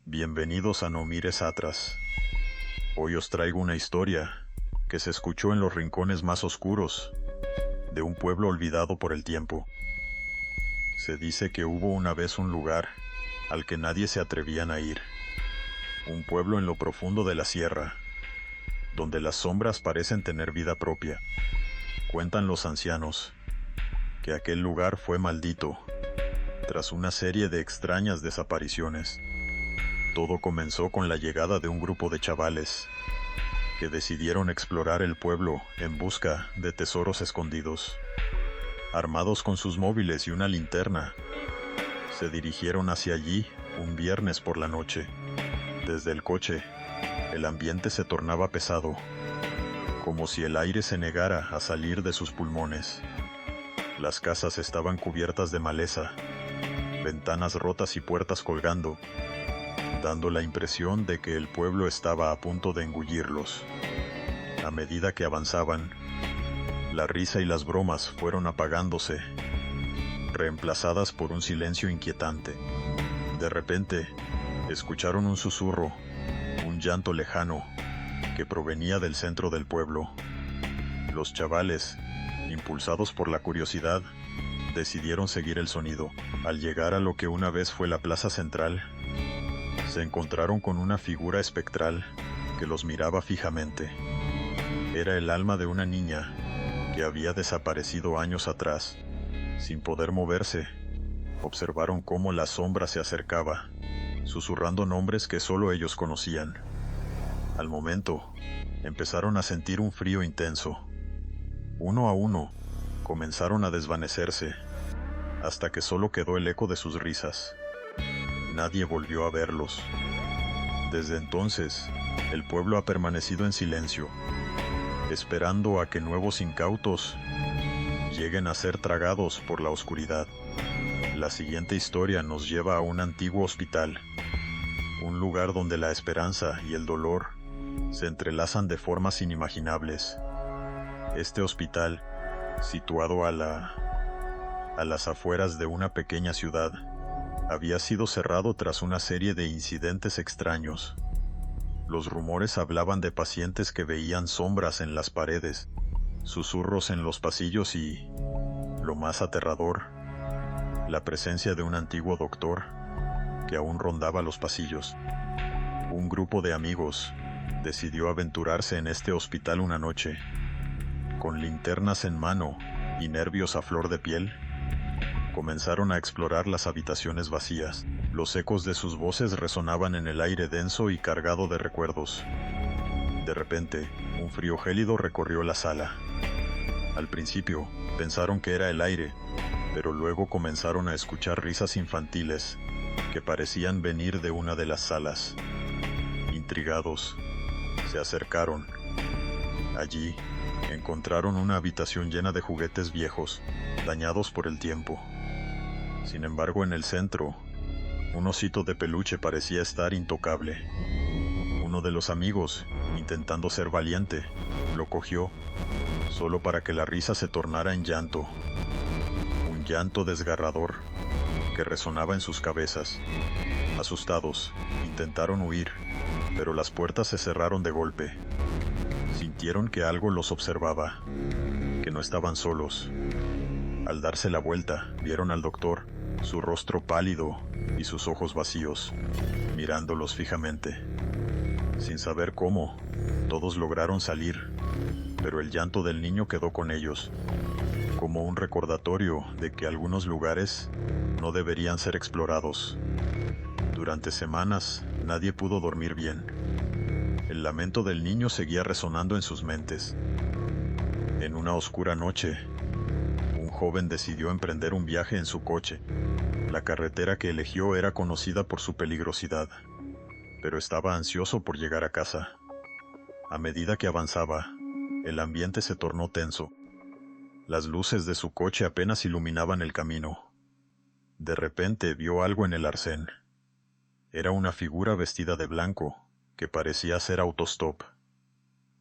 Bienvenidos a No Mires Atrás. Hoy os traigo una historia que se escuchó en los rincones más oscuros de un pueblo olvidado por el tiempo. Se dice que hubo una vez un lugar al que nadie se atrevían a ir. Un pueblo en lo profundo de la sierra, donde las sombras parecen tener vida propia. Cuentan los ancianos que aquel lugar fue maldito tras una serie de extrañas desapariciones. Todo comenzó con la llegada de un grupo de chavales que decidieron explorar el pueblo en busca de tesoros escondidos. Armados con sus móviles y una linterna, se dirigieron hacia allí un viernes por la noche. Desde el coche, el ambiente se tornaba pesado, como si el aire se negara a salir de sus pulmones. Las casas estaban cubiertas de maleza, ventanas rotas y puertas colgando, dando la impresión de que el pueblo estaba a punto de engullirlos. A medida que avanzaban, la risa y las bromas fueron apagándose, reemplazadas por un silencio inquietante. De repente, escucharon un susurro, un llanto lejano, que provenía del centro del pueblo. Los chavales, impulsados por la curiosidad, decidieron seguir el sonido. Al llegar a lo que una vez fue la plaza central, se encontraron con una figura espectral que los miraba fijamente. Era el alma de una niña que había desaparecido años atrás. Sin poder moverse, observaron cómo la sombra se acercaba, susurrando nombres que solo ellos conocían. Al momento, empezaron a sentir un frío intenso. Uno a uno, comenzaron a desvanecerse, hasta que solo quedó el eco de sus risas. Nadie volvió a verlos. Desde entonces, el pueblo ha permanecido en silencio, esperando a que nuevos incautos lleguen a ser tragados por la oscuridad. La siguiente historia nos lleva a un antiguo hospital, un lugar donde la esperanza y el dolor se entrelazan de formas inimaginables. Este hospital, situado a las afueras de una pequeña ciudad, había sido cerrado tras una serie de incidentes extraños. Los rumores hablaban de pacientes que veían sombras en las paredes, susurros en los pasillos y, lo más aterrador, la presencia de un antiguo doctor que aún rondaba los pasillos. Un grupo de amigos decidió aventurarse en este hospital una noche. Con linternas en mano y nervios a flor de piel, comenzaron a explorar las habitaciones vacías. Los ecos de sus voces resonaban en el aire denso y cargado de recuerdos. De repente, un frío gélido recorrió la sala. Al principio, pensaron que era el aire, pero luego comenzaron a escuchar risas infantiles que parecían venir de una de las salas. Intrigados, se acercaron. Allí, encontraron una habitación llena de juguetes viejos, dañados por el tiempo. Sin embargo, en el centro, un osito de peluche parecía estar intocable. Uno de los amigos, intentando ser valiente, lo cogió, solo para que la risa se tornara en llanto. Un llanto desgarrador, que resonaba en sus cabezas. Asustados, intentaron huir, pero las puertas se cerraron de golpe. Sintieron que algo los observaba, que no estaban solos. Al darse la vuelta, vieron al doctor, su rostro pálido y sus ojos vacíos, mirándolos fijamente. Sin saber cómo, todos lograron salir, pero el llanto del niño quedó con ellos, como un recordatorio de que algunos lugares no deberían ser explorados. Durante semanas, nadie pudo dormir bien. El lamento del niño seguía resonando en sus mentes. En una oscura noche, un joven decidió emprender un viaje en su coche. La carretera que eligió era conocida por su peligrosidad, pero estaba ansioso por llegar a casa. A medida que avanzaba, el ambiente se tornó tenso. Las luces de su coche apenas iluminaban el camino. De repente vio algo en el arcén. Era una figura vestida de blanco, que parecía hacer autostop.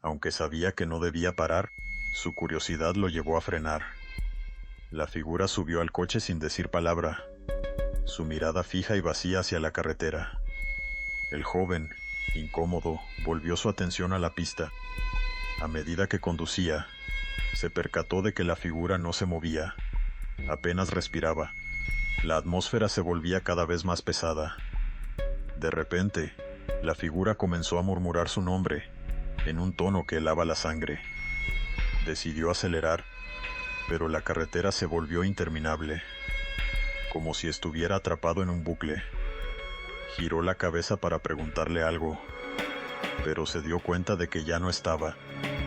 Aunque sabía que no debía parar, su curiosidad lo llevó a frenar. La figura subió al coche sin decir palabra, su mirada fija y vacía hacia la carretera. El joven, incómodo, volvió su atención a la pista. A medida que conducía, se percató de que la figura no se movía, apenas respiraba. La atmósfera se volvía cada vez más pesada. De repente, la figura comenzó a murmurar su nombre, en un tono que helaba la sangre. Decidió acelerar, pero la carretera se volvió interminable, como si estuviera atrapado en un bucle. Giró la cabeza para preguntarle algo, pero se dio cuenta de que ya no estaba.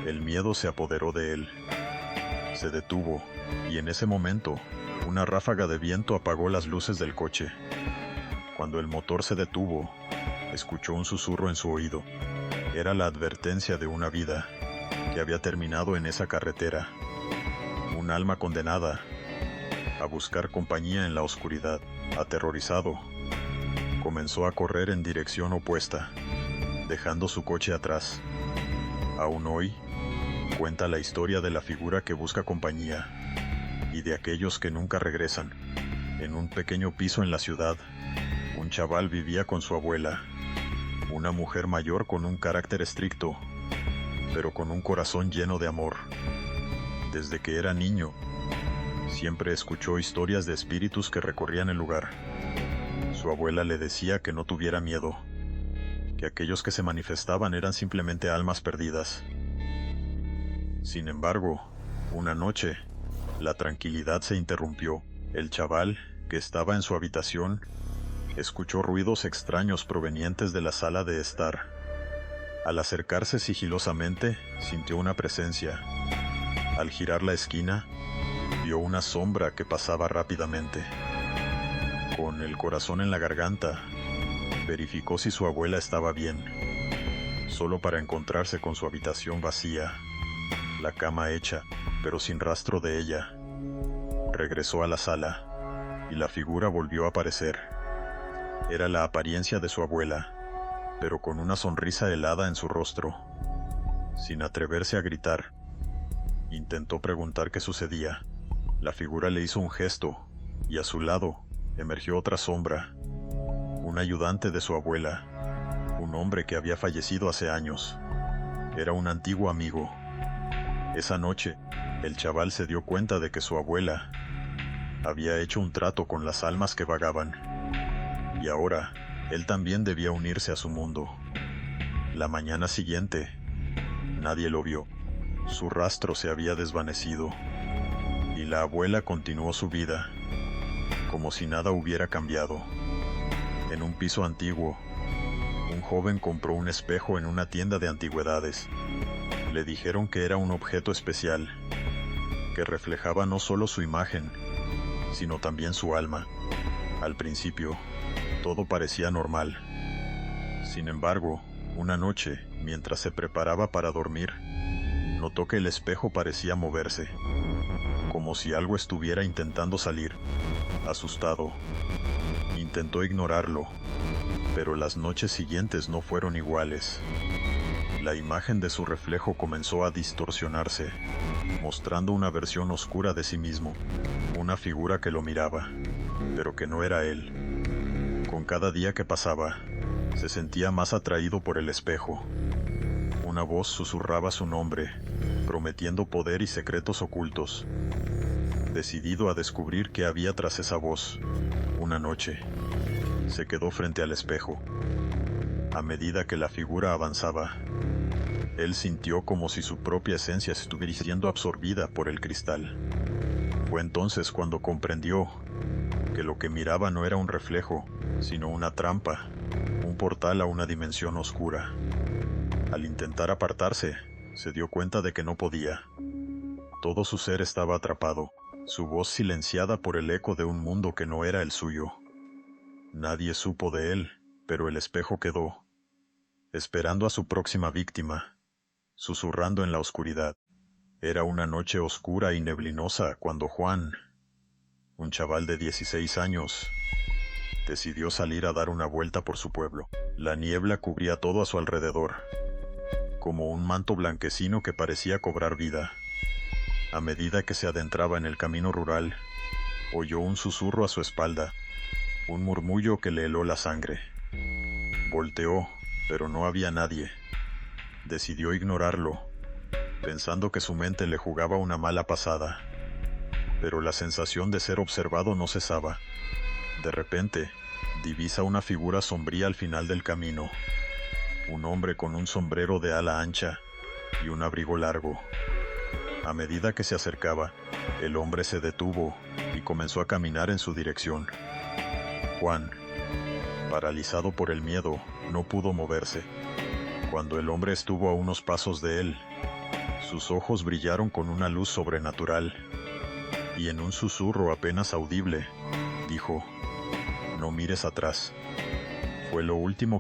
El miedo se apoderó de él. Se detuvo, y en ese momento, una ráfaga de viento apagó las luces del coche. Cuando el motor se detuvo, escuchó un susurro en su oído. Era la advertencia de una vida que había terminado en esa carretera. Un alma condenada a buscar compañía en la oscuridad. Aterrorizado, comenzó a correr en dirección opuesta, dejando su coche atrás. Aún hoy, cuenta la historia de la figura que busca compañía y de aquellos que nunca regresan. En un pequeño piso en la ciudad, un chaval vivía con su abuela, una mujer mayor con un carácter estricto, pero con un corazón lleno de amor. Desde que era niño, siempre escuchó historias de espíritus que recorrían el lugar. Su abuela le decía que no tuviera miedo, que aquellos que se manifestaban eran simplemente almas perdidas. Sin embargo, una noche, la tranquilidad se interrumpió. El chaval, que estaba en su habitación, escuchó ruidos extraños provenientes de la sala de estar. Al acercarse sigilosamente, sintió una presencia. Al girar la esquina, vio una sombra que pasaba rápidamente. Con el corazón en la garganta, verificó si su abuela estaba bien, solo para encontrarse con su habitación vacía, la cama hecha, pero sin rastro de ella. Regresó a la sala, y la figura volvió a aparecer. Era la apariencia de su abuela, pero con una sonrisa helada en su rostro. Sin atreverse a gritar, intentó preguntar qué sucedía. La figura le hizo un gesto, y a su lado emergió otra sombra, un ayudante de su abuela, un hombre que había fallecido hace años. Era un antiguo amigo. Esa noche, el chaval se dio cuenta de que su abuela había hecho un trato con las almas que vagaban, y ahora él también debía unirse a su mundo. La mañana siguiente, nadie lo vio. Su rastro se había desvanecido, y la abuela continuó su vida, como si nada hubiera cambiado. En un piso antiguo, un joven compró un espejo en una tienda de antigüedades. Le dijeron que era un objeto especial, que reflejaba no solo su imagen, sino también su alma. Al principio, todo parecía normal. Sin embargo, una noche, mientras se preparaba para dormir, notó que el espejo parecía moverse, como si algo estuviera intentando salir. Asustado, intentó ignorarlo, pero las noches siguientes no fueron iguales. La imagen de su reflejo comenzó a distorsionarse, mostrando una versión oscura de sí mismo, una figura que lo miraba, pero que no era él. Con cada día que pasaba, se sentía más atraído por el espejo. Una voz susurraba su nombre, prometiendo poder y secretos ocultos. Decidido a descubrir qué había tras esa voz, una noche, se quedó frente al espejo. A medida que la figura avanzaba, él sintió como si su propia esencia estuviera siendo absorbida por el cristal. Fue entonces cuando comprendió que lo que miraba no era un reflejo, sino una trampa, un portal a una dimensión oscura. Al intentar apartarse, se dio cuenta de que no podía. Todo su ser estaba atrapado, su voz silenciada por el eco de un mundo que no era el suyo. Nadie supo de él, pero el espejo quedó, esperando a su próxima víctima, susurrando en la oscuridad. Era una noche oscura y neblinosa cuando Juan, un chaval de 16 años, decidió salir a dar una vuelta por su pueblo. La niebla cubría todo a su alrededor, como un manto blanquecino que parecía cobrar vida. A medida que se adentraba en el camino rural, oyó un susurro a su espalda, un murmullo que le heló la sangre. Volteó, pero no había nadie. Decidió ignorarlo, pensando que su mente le jugaba una mala pasada. Pero la sensación de ser observado no cesaba. De repente, divisa una figura sombría al final del camino. Un hombre con un sombrero de ala ancha y un abrigo largo. A medida que se acercaba, el hombre se detuvo y comenzó a caminar en su dirección. Juan, paralizado por el miedo, no pudo moverse. Cuando el hombre estuvo a unos pasos de él, sus ojos brillaron con una luz sobrenatural, y en un susurro apenas audible, dijo: «No mires atrás». Fue lo último